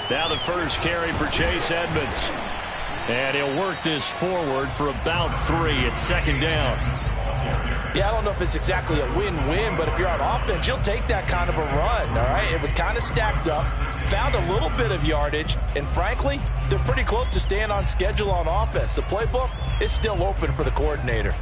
Now the first carry for Chase Edmonds. And he'll work this forward for about 3 at second down. Yeah, I don't know if it's exactly a win-win, but if you're on offense, you'll take that kind of a run, all right? It was kind of stacked up, found a little bit of yardage, and frankly, they're pretty close to staying on schedule on offense. The playbook is still open for the coordinator.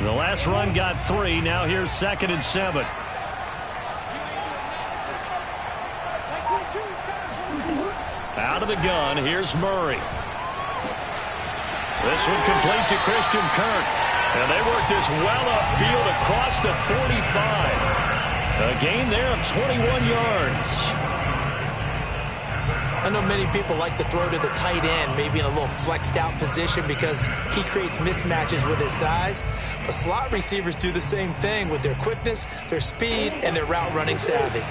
The last run got 3. Now here's 2nd and 7. Out of the gun, here's Murray. This one complete to Christian Kirk. And they work this well upfield across the 45. A gain there of 21 yards. I know many people like to throw to the tight end, maybe in a little flexed out position because he creates mismatches with his size. But slot receivers do the same thing with their quickness, their speed, and their route running savvy.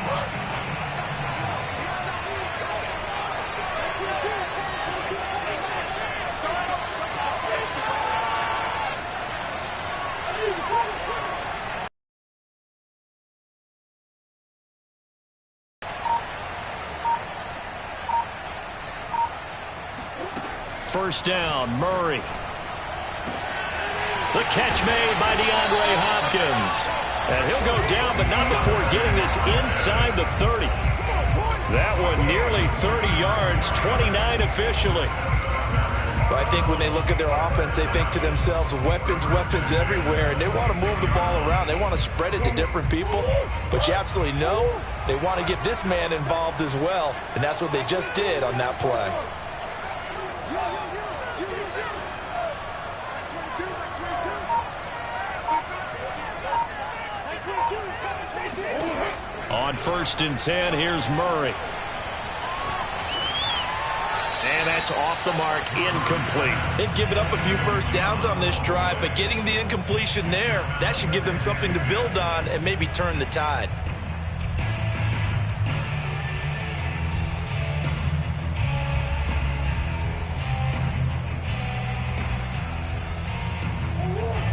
First down, Murray. The catch made by DeAndre Hopkins. And he'll go down, but not before getting this inside the 30. That one nearly 30 yards, 29 officially. But I think when they look at their offense, they think to themselves, weapons, weapons everywhere. And they want to move the ball around. They want to spread it to different people. But you absolutely know they want to get this man involved as well. And that's what they just did on that play. On 1st and 10, here's Murray. And that's off the mark, incomplete. They've given up a few first downs on this drive, but getting the incompletion there, that should give them something to build on and maybe turn the tide.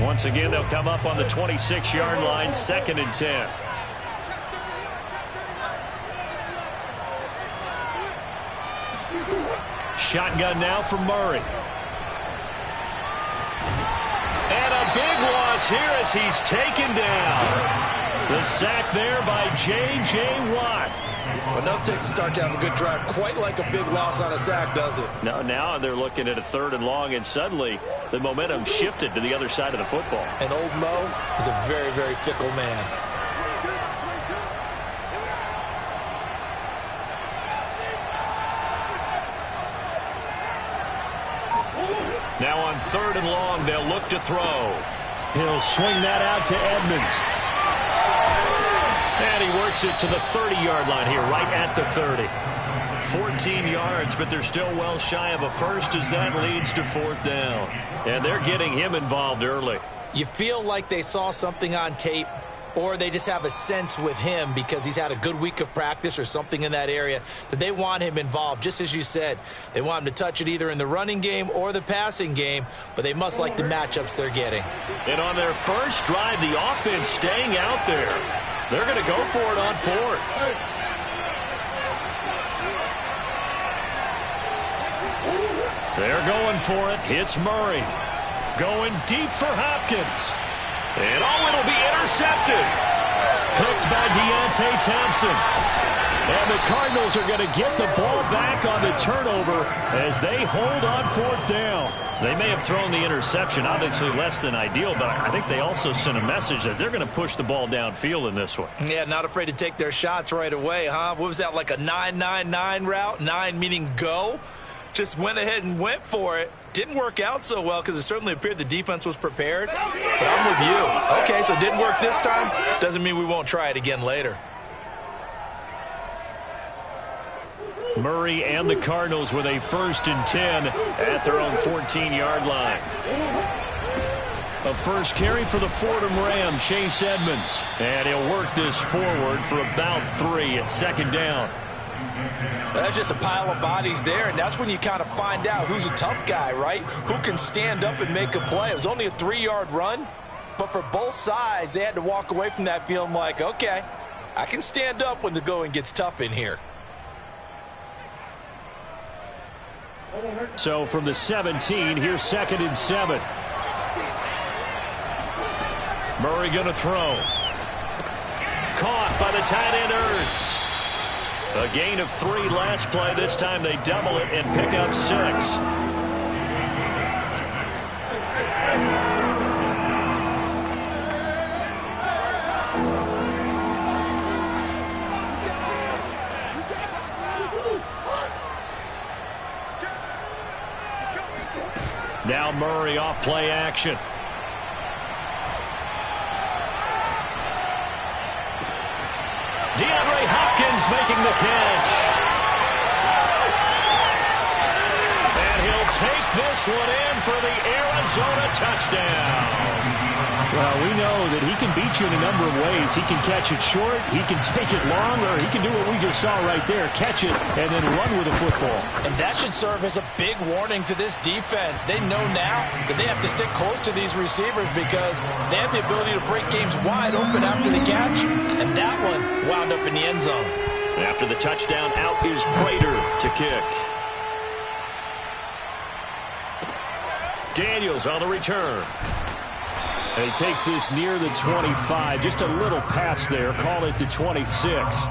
Once again, they'll come up on the 26-yard line, 2nd and 10. Shotgun now for Murray. And a big loss here as he's taken down. The sack there by J.J. Watt. But no takes to start to have a good drive, quite like a big loss on a sack, does it? No, now they're looking at a 3rd and long, and suddenly the momentum shifted to the other side of the football. And old Mo is a very, very fickle man. Now on 3rd and long, they'll look to throw. He'll swing that out to Edmonds. And he works it to the 30-yard line here, right at the 30. 14 yards, but they're still well shy of a first as that leads to 4th down. And they're getting him involved early. You feel like they saw something on tape, or they just have a sense with him because he's had a good week of practice or something in that area that they want him involved. Just as you said, they want him to touch it either in the running game or the passing game, but they must like the matchups they're getting. And on their first drive, the offense staying out there. They're going to go for it on 4th. They're going for it. It's Murray. Going deep for Hopkins. And it'll be intercepted. Picked by Deontay Thompson. And the Cardinals are going to get the ball back on the turnover as they hold on 4th down. They may have thrown the interception, obviously less than ideal, but I think they also sent a message that they're going to push the ball downfield in this one. Yeah, not afraid to take their shots right away, huh? What was that, like a 9-9-9 route? 9 meaning go? Just went ahead and went for it. Didn't work out so well because it certainly appeared the defense was prepared. But I'm with you. Okay, so it didn't work this time. Doesn't mean we won't try it again later. Murray and the Cardinals with a 1st and 10 at their own 14-yard line. A first carry for the Fordham Ram, Chase Edmonds. And he'll work this forward for about 3 at 2nd down. That's just a pile of bodies there, and that's when you kind of find out who's a tough guy, right? Who can stand up and make a play. It was only a 3-yard run, but for both sides, they had to walk away from that feeling like, okay, I can stand up when the going gets tough in here. So from the 17, here's 2nd and 7. Murray going to throw. Caught by the tight end Ertz. A gain of 3 last play. This time they double it and pick up 6. Now Murray off play action. DeAndre Hopkins making the catch. And he'll take this one in for the Arizona touchdown. Well, we know that he can beat you in a number of ways. He can catch it short, he can take it long, or he can do what we just saw right there, catch it and then run with the football. And that should serve as a big warning to this defense. They know now that they have to stick close to these receivers because they have the ability to break games wide open after the catch. And that one wound up in the end zone. After the touchdown, out is Prater to kick. Daniels on the return. And he takes this near the 25. Just a little pass there. Call it the 26.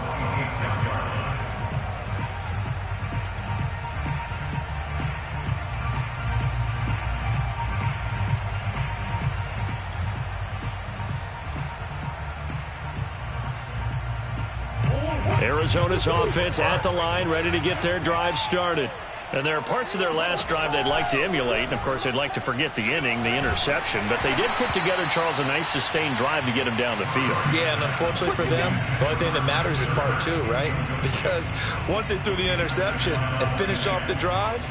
Arizona's offense at the line, ready to get their drive started. And there are parts of their last drive they'd like to emulate. And, of course, they'd like to forget the inning, the interception. But they did put together, Charles, a nice sustained drive to get him down the field. Yeah, and unfortunately for them, the only thing that matters is part 2, right? Because once they threw the interception and finished off the drive,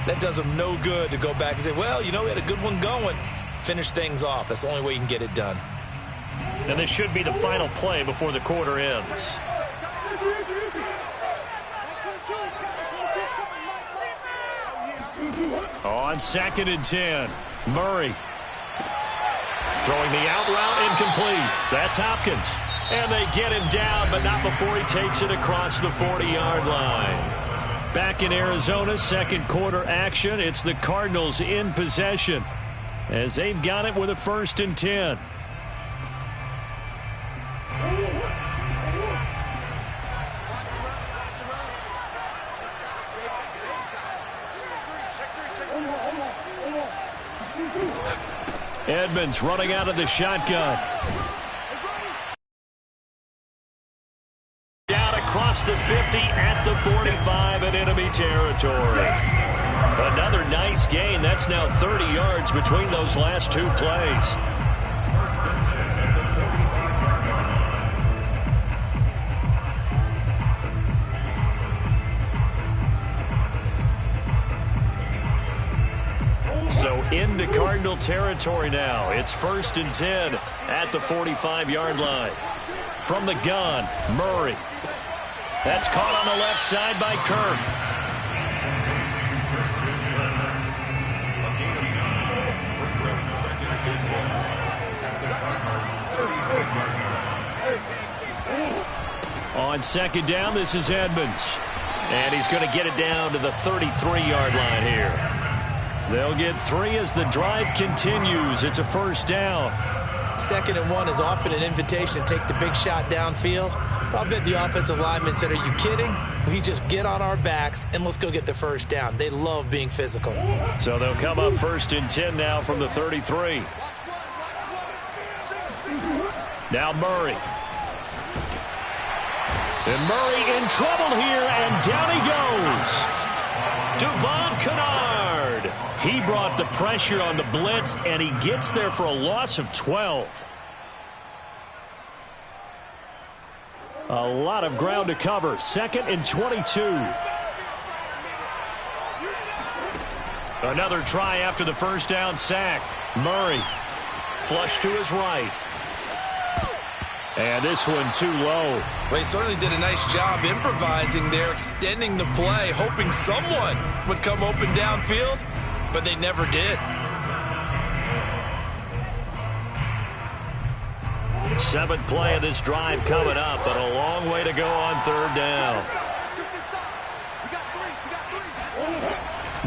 that does them no good to go back and say, well, you know, we had a good one going. Finish things off. That's the only way you can get it done. And this should be the final play before the quarter ends. On 2nd and 10, Murray throwing the out route incomplete. That's Hopkins. And they get him down, but not before he takes it across the 40-yard line. Back in Arizona, second quarter action. It's the Cardinals in possession as they've got it with a 1st and 10. Edmonds running out of the shotgun. Down across the 50 at the 45 in enemy territory. Another nice gain. That's now 30 yards between those last 2 plays. So into Cardinal territory now. It's 1st and 10 at the 45-yard line. From the gun, Murray. That's caught on the left side by Kirk. On 2nd down, this is Edmonds. And he's going to get it down to the 33-yard line here. They'll get 3 as the drive continues. It's a 1st down. 2nd and 1 is often an invitation to take the big shot downfield. I'll bet the offensive lineman said, are you kidding? We just get on our backs and let's go get the 1st down. They love being physical. So they'll come up 1st and 10 now from the 33. Now Murray. And Murray in trouble here, and down he goes. Devon Kennard. He brought the pressure on the blitz, and he gets there for a loss of 12. A lot of ground to cover. 2nd and 22. Another try after the 1st down sack. Murray flush to his right. And this one too low. Well, he certainly did a nice job improvising there, extending the play, hoping someone would come open downfield, but they never did. Seventh play of this drive coming up, but a long way to go on third down.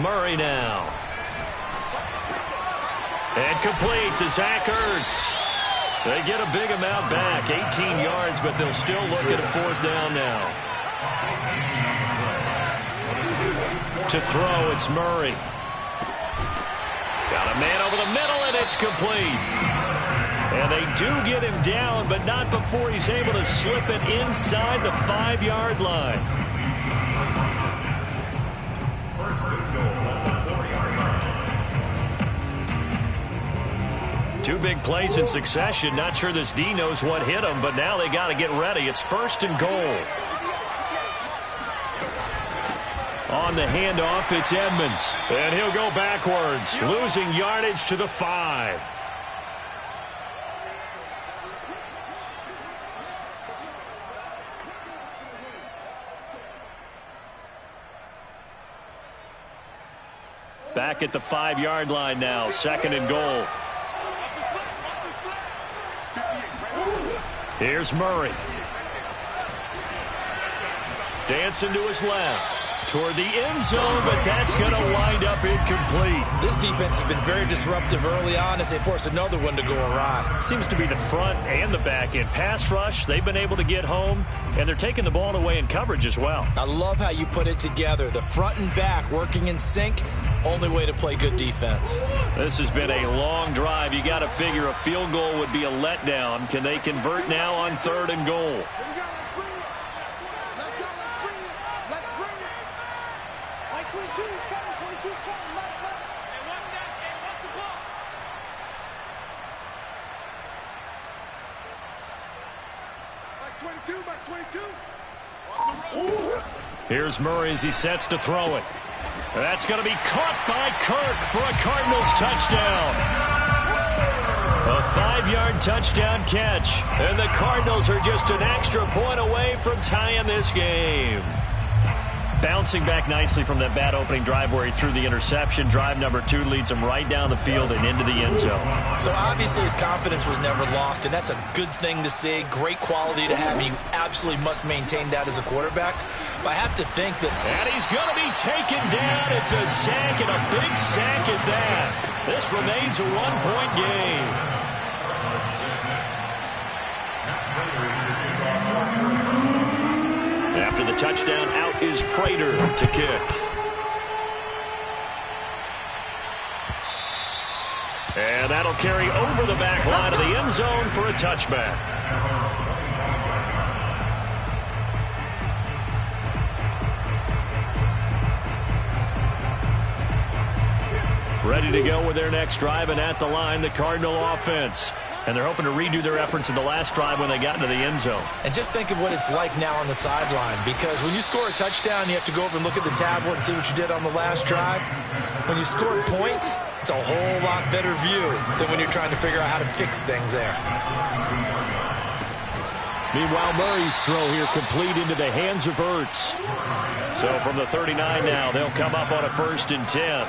Murray now. And complete to Zach Ertz. They get a big amount back, 18 yards, but they'll still look at a fourth down now. To throw, it's Murray. Got a man over the middle, and it's complete. And they do get him down, but not before he's able to slip it inside the 5-yard line. First and goal on the 4-yard line. Two big plays in succession. Not sure this D knows what hit him, but now they got to get ready. It's first and goal. On the handoff, it's Edmonds. And he'll go backwards, losing yardage to the 5. Back at the 5-yard line now, second and goal. Here's Murray. Dancing to his left. Toward the end zone, but that's going to wind up incomplete. This defense has been very disruptive early on as they force another one to go awry. Seems to be the front and the back end. Pass rush, they've been able to get home, and they're taking the ball away in coverage as well. I love how you put it together. The front and back working in sync, only way to play good defense. This has been a long drive. You got to figure a field goal would be a letdown. Can they convert now on third and goal? Here's Murray as he sets to throw it. That's going to be caught by Kirk for a Cardinals touchdown. A 5-yard touchdown catch. And the Cardinals are just an extra point away from tying this game. Bouncing back nicely from that bad opening drive where he threw the interception. Drive number 2 leads him right down the field and into the end zone. So obviously his confidence was never lost, and that's a good thing to see. Great quality to have. You absolutely must maintain that as a quarterback. But I have to think that... And he's going to be taken down. It's a sack, and a big sack at that. This remains a 1-point game. After the touchdown, out is Prater to kick. And that'll carry over the back line of the end zone for a touchback. Ready to go with their next drive, and at the line, the Cardinal offense. And they're hoping to redo their efforts in the last drive when they got into the end zone. And just think of what it's like now on the sideline, because when you score a touchdown, you have to go over and look at the tablet and see what you did on the last drive. When you scored points, it's a whole lot better view than when you're trying to figure out how to fix things there. Meanwhile, Murray's throw here complete into the hands of Ertz. So from the 39 now, they'll come up on a 1st and 10.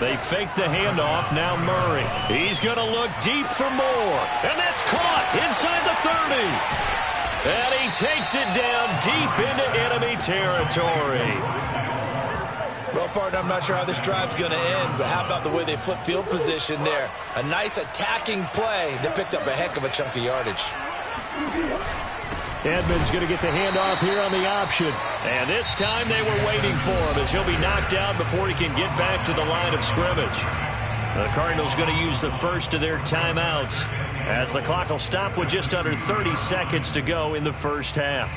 They fake the handoff. Now Murray. He's going to look deep for more. And that's caught inside the 30. And he takes it down deep into enemy territory. Well, partner, I'm not sure how this drive's going to end, but how about the way they flip field position there? A nice attacking play that picked up a heck of a chunk of yardage. Edmonds going to get the handoff here on the option. And this time they were waiting for him as he'll be knocked down before he can get back to the line of scrimmage. The Cardinals going to use the first of their timeouts as the clock will stop with just under 30 seconds to go in the first half.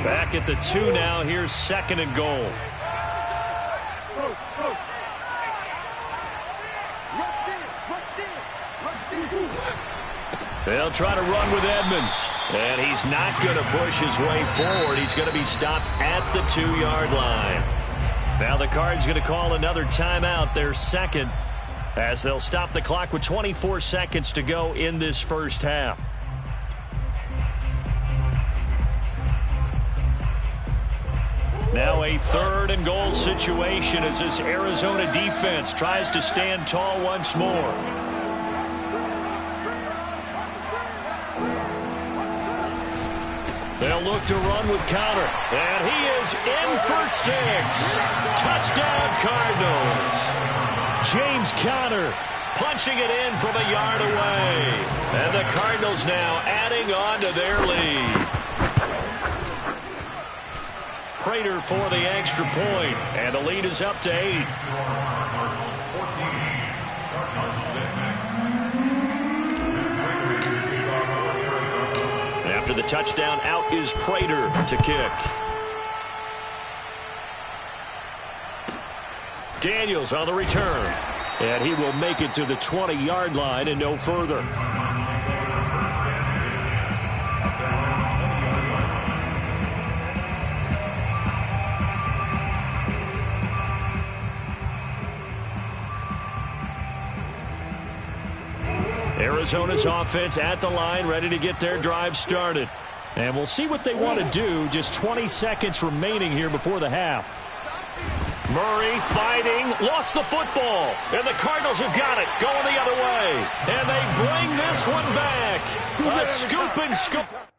Back at the 2 now. Here's second and goal. They'll try to run with Edmonds. And he's not going to push his way forward. He's going to be stopped at the 2-yard line. Now the Cards going to call another timeout, their second. as they'll stop the clock with 24 seconds to go in this first half. Now a 3rd and goal situation as this Arizona defense tries to stand tall once more. They'll look to run with Conner, and he is in for 6. Touchdown, Cardinals. James Conner punching it in from a yard away. And the Cardinals now adding on to their lead. Prater for the extra point, and the lead is up to 8. After the touchdown, out is Prater to kick. Daniels on the return, and he will make it to the 20-yard line and no further. Arizona's offense at the line, ready to get their drive started. And we'll see what they want to do. Just 20 seconds remaining here before the half. Murray fighting, lost the football. And the Cardinals have got it, going the other way. And they bring this one back. A scoop and scoop.